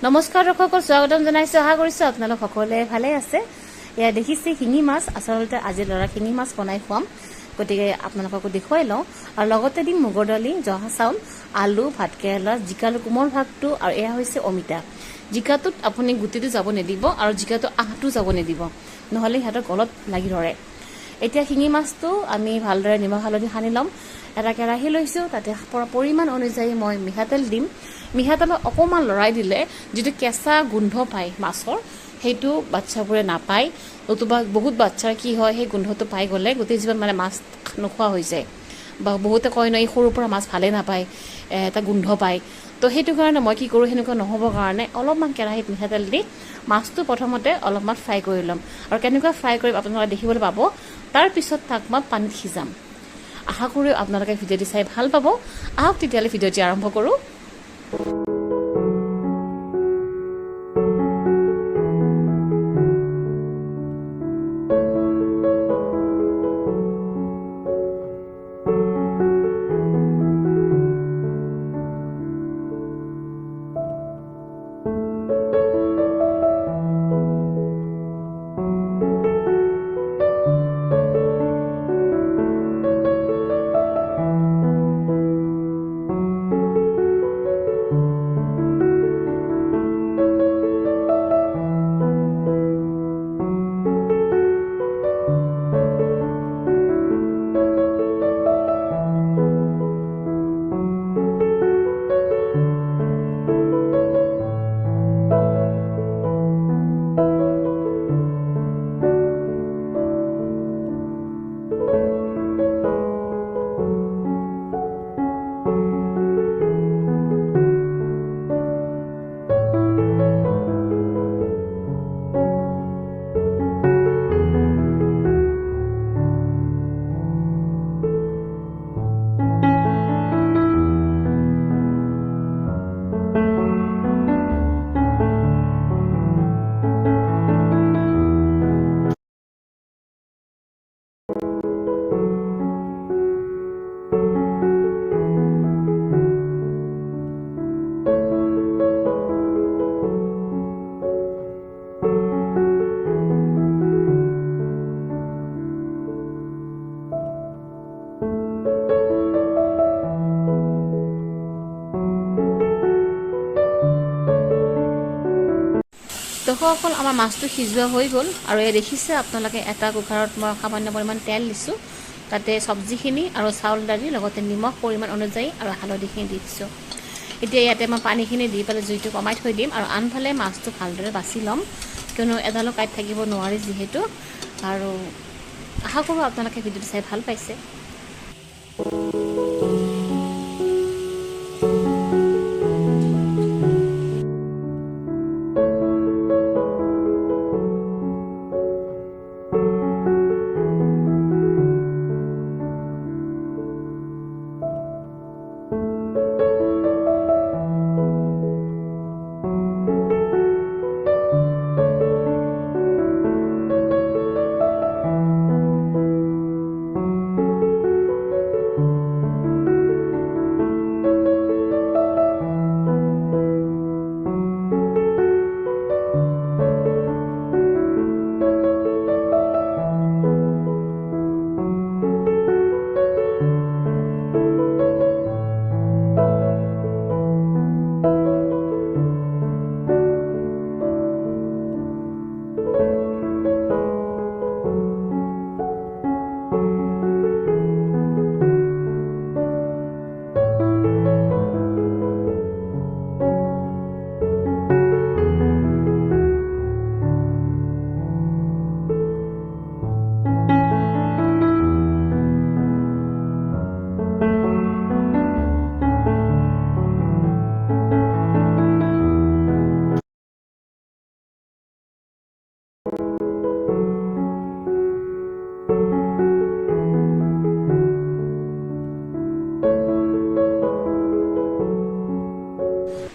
নমস্কাৰ দৰ্শকসকল, স্বাগতম জনাইছো। আশা কৰিছো আপোনালোক সকলোৱে ভালে আছে। এয়া দেখিছে শিঙি মাছ, আচলতে আজি ল'ৰা শিঙি মাছ বনাই খুৱাম, গতিকে আপোনালোককো দেখুৱাই লওঁ। আৰু লগতে দিম মুগৰ দালি, জহা চাউল, আলু, ভাতকেৰেলা, জিকালু কোমল ভাগটো, আৰু এয়া হৈছে অমিতা। জিকাটোত আপুনি গুটিটো যাব নিদিব আৰু জিকাটো আহটো যাব নিদিব, নহ'লে সিহঁতৰ গলত লাগি ধৰে। এতিয়া শিঙি মাছটো আমি ভালদৰে নিমখ হালধি সানি ল'ম। এটা কেৰাহী লৈছোঁ, তাতে পৰিমাণ অনুযায়ী মই মিঠাতেল দিম। মিঠাতেলত অকণমান লৰাই দিলে যিটো কেঁচা গোন্ধ পায় মাছৰ, সেইটো বাচ্চাবোৰে নাপায়। নতুবা বহুত বাচ্ছাৰ কি হয়, সেই গোন্ধটো পাই গ'লে গোটেই জীৱন মাছ নোখোৱা হৈ যায়, বা বহুতে কয় ন এই সৰুৰ পৰা মাছ ভালেই নাপায়, এটা গোন্ধ পায়। তো সেইটো কাৰণে মই কি কৰোঁ, সেনেকুৱা নহ'বৰ কাৰণে অলপমান কেৰাহীত মিঠাতেল দি মাছটো প্ৰথমতে অলপমান ফ্ৰাই কৰি ল'ম। আৰু কেনেকুৱা ফ্ৰাই কৰিম আপোনালোকে দেখিবলৈ পাব। তাৰপিছত তাক মই পানীত সিজাম। আশা কৰোঁ আপোনালোকে ভিডিঅ'টি চাই ভাল পাব। আহক তেতিয়াহ'লে ভিডিঅ'টি আৰম্ভ কৰোঁ। দৰ্শকসকল, আমাৰ মাছটো সিজোৱা হৈ গ'ল। আৰু এই দেখিছে আপোনালোকে, এটা কুকাৰত মই সামান্য পৰিমাণ তেল দিছোঁ, তাতে চব্জিখিনি আৰু চাউল দালি, লগতে নিমখ পৰিমাণ অনুযায়ী আৰু হালধিখিনি দি দিছোঁ। এতিয়া ইয়াতে মই পানীখিনি দি পেলাই জুইটো কমাই থৈ দিম। আৰু আনফালে মাছটো ভালদৰে বাছি ল'ম, কিয়নো এডালো কাঁইট থাকিব নোৱাৰি যিহেতু। আৰু আশা কৰোঁ আপোনালোকে ভিডিঅ'টো চাই ভাল পাইছে।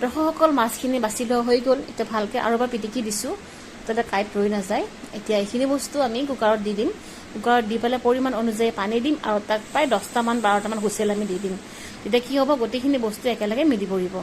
দৰ্শকসকল, মাছখিনি বাছি লোৱা হৈ গ'ল। এতিয়া ভালকৈ আৰু এবাৰ পিটিকি দিছোঁ, যাতে কাঁইট ৰৈ নাযায়। এতিয়া এইখিনি বস্তু আমি কুকাৰত দি দিম। কুকাৰত দি পেলাই পৰিমাণ অনুযায়ী পানী দিম, আৰু তাক প্ৰায় 10টামান 12টামান হুইচেল আমি দি দিম। তেতিয়া কি হ'ব, গোটেইখিনি বস্তু একেলগে মিলি পৰিব।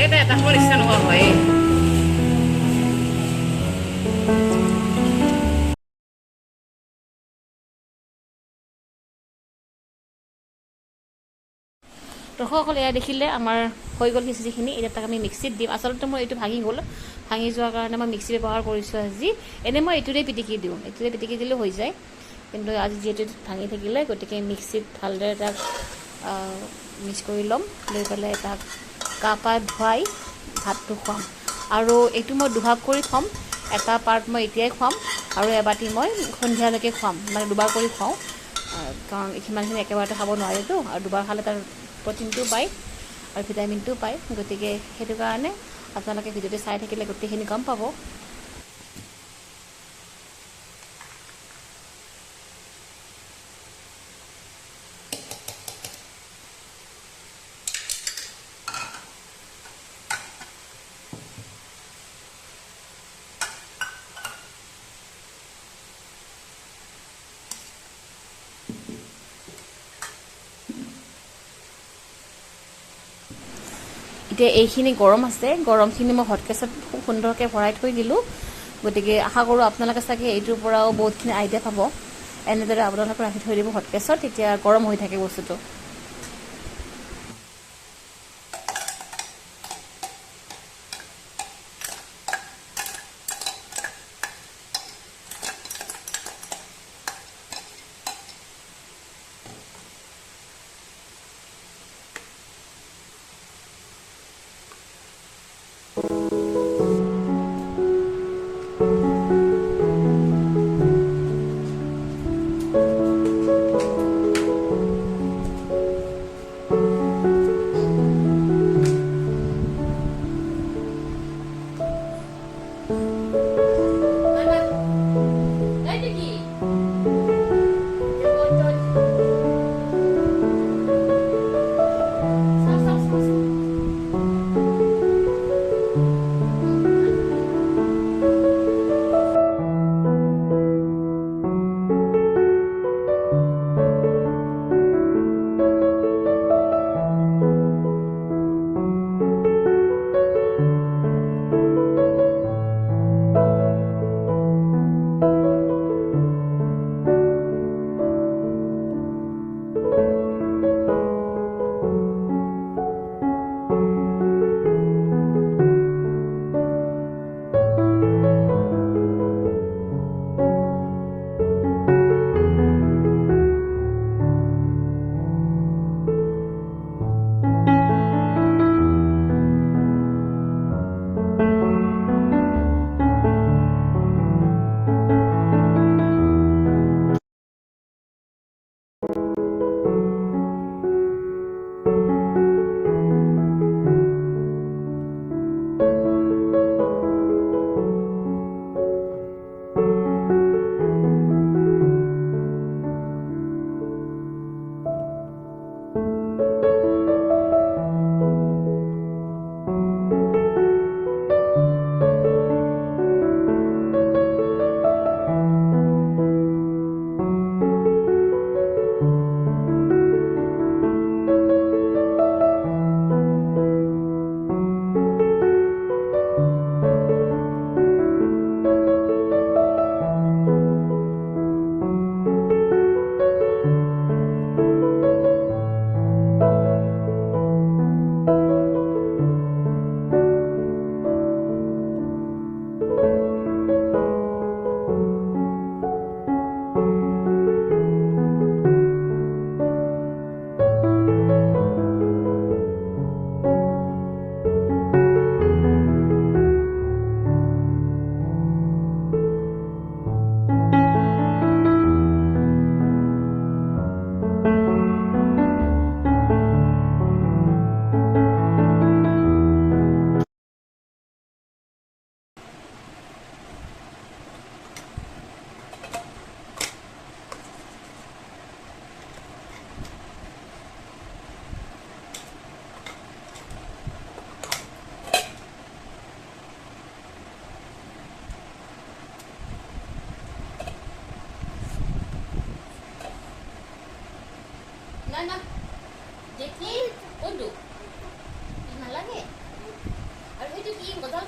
এটা এটা সময় ইচ্ছা নোহোৱা হয়ে দৰ্শকসকল এয়া দেখিলে আমাৰ হৈ গ'ল খিচিৰিখিনি এতিয়া তাক আমি মিক্সিত দিম আচলতে মই এইটো ভাঙি গ'ল ভাঙি যোৱাৰ কাৰণে মই মিক্সি ব্যৱহাৰ কৰিছোঁ আজি এনেই মই এইটোৰে পিটিকি দিওঁ এইটোৰে পিটিকি দিলেও হৈ যায় কিন্তু আজি যিহেতু ভাঙি থাকিলে গতিকে মিক্সিত ভালদৰে তাক মিক্স কৰি ল'ম লৈ পেলাই তাক গা পা ধুৱাই ভাতটো খুৱাম আৰু এইটো মই দুভাগ কৰি থ'ম এটা পাৰ্ট মই এতিয়াই খুৱাম আৰু এবাটি মই সন্ধিয়ালৈকে খুৱাম মানে দুবাৰ কৰি খুৱাওঁ কাৰণ সিমানখিনি একেবাৰতে খাব নোৱাৰেতো আৰু দুবাৰ খালে তাৰ প্ৰটিনটো পায় আৰু ভিটামিনটো পায় গতিকে সেইটো কাৰণে আপোনালোকে ভিডিঅ'টো চাই থাকিলে গোটেইখিনি গম পাব এতিয়া এইখিনি গৰম আছে গৰমখিনি মই হটকেছত খুব সুন্দৰকৈ ভৰাই থৈ দিলোঁ গতিকে আশা কৰোঁ আপোনালোকে চাগে এইটোৰ পৰাও বহুতখিনি আইডিয়া পাব এনেদৰে আপোনালোকে ৰাখি থৈ দিব হটকেছত তেতিয়া গৰম হৈ থাকে বস্তুটো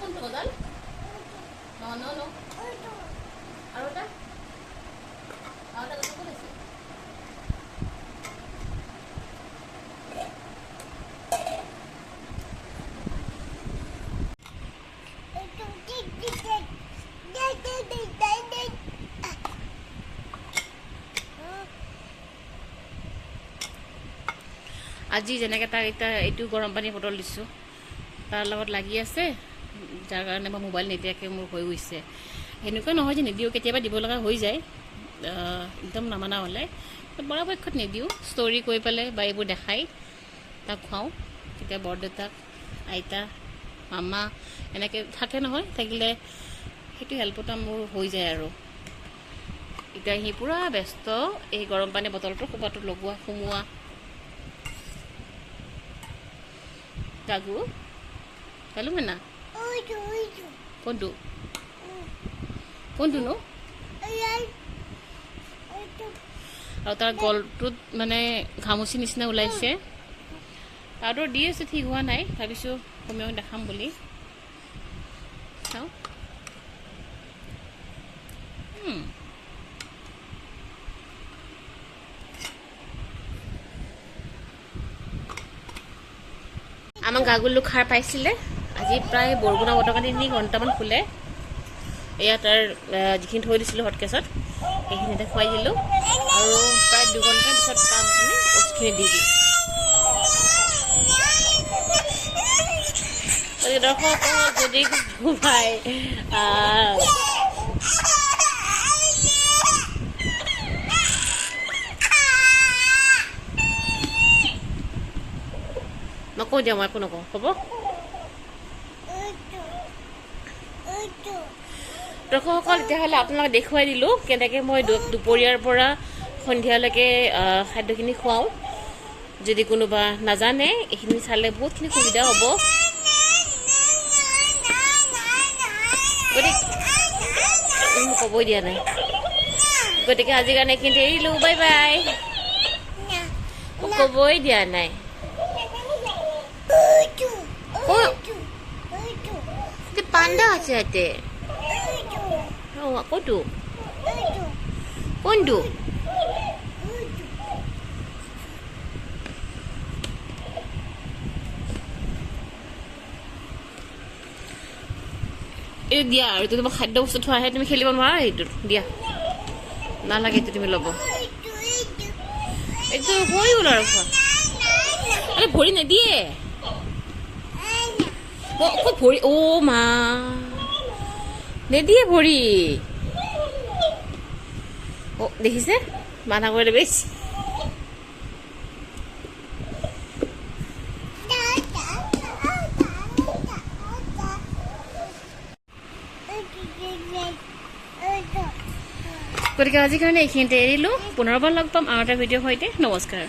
কোনটো গজাল ন আৰু এটা গজাল ক'ত আছে আজি যেনেকৈ তাক এতিয়া এইটো গৰম পানী বটল দিছোঁ তাৰ লগত লাগি আছে যাৰ কাৰণে মই মোবাইল নিদিয়াকৈ মোৰ হৈ গৈছে সেনেকুৱা নহয় যে নিদিওঁ কেতিয়াবা দিব লগা হৈ যায় একদম নামানা হ'লে পৰাপক্ষত নিদিওঁ ষ্টৰি কৈ পেলাই বা এইবোৰ দেখাই তাক খুৱাওঁ তেতিয়া বৰদেউতাক আইতা মামা এনেকৈ থাকে নহয় থাকিলে সেইটো হেল্পটা মোৰ হৈ যায় আৰু এতিয়া সি পূৰা ব্যস্ত এই গৰম পানী বটলটো ক'ৰবাতো লগোৱা সোমোৱা Gagu? Kalau mana? Kondo. Kondo no? আৰু তাৰ গলটোত মানে ঘামুচি নিচিনা ওলাইছে আৰু দি আছে ঠিক হোৱা নাই ভাবিছোঁ কমেও দেখাম বুলি চাওঁ আমাৰ গাগুলো খাৰ পাইছিলে আজি প্ৰায় বৰগুনা বটকা 3 ঘণ্টামান শুলে এয়া তাৰ যিখিনি থৈ দিছিলোঁ হটকেছত সেইখিনিতে খুৱাই দিলোঁ আৰু প্ৰায় 2 ঘণ্টাৰ পিছত কামখিনি ওচখিনি দি দিলোঁ দৰ্শক যদি ঘুমাই নকওঁ দিয়া মই একো নকওঁ হ'ব দৰ্শকসকল তেতিয়াহ'লে আপোনালোকক দেখুৱাই দিলোঁ কেনেকৈ মই দুপৰীয়াৰ পৰা সন্ধিয়ালৈকে খাদ্যখিনি খুৱাওঁ যদি কোনোবা নাজানে এইখিনি চালে বহুতখিনি সুবিধা হ'ব গতিকে ক'বই দিয়া নাই গতিকে আজিৰ কাৰণে এইখিনিতে এৰিলোঁ বাই বাই ক'বই দিয়া নাই পান্ডা আছে ইয়াতে ক'তো কোনটো এই দিয়া আৰু এইটো তোমাৰ খাদ্য বস্তু থোৱা আহে তুমি খেলিব নোৱাৰা এইটোত দিয়া নালাগে এইটো তুমি ল'ব এইটো হৈ গ'ল আৰু খোৱা আৰে ভৰি নিদিয়ে ক'ত ভৰি অ' মা নিদিয়ে ভৰি অ' দেখিছে মানা কৰিলে বেছি গতিকে আজিৰ কাৰণে এইখিনিতে এৰিলোঁ পুনৰবাৰ লগ পাম আৰু এটা ভিডিঅ'ৰ সৈতে নমস্কাৰ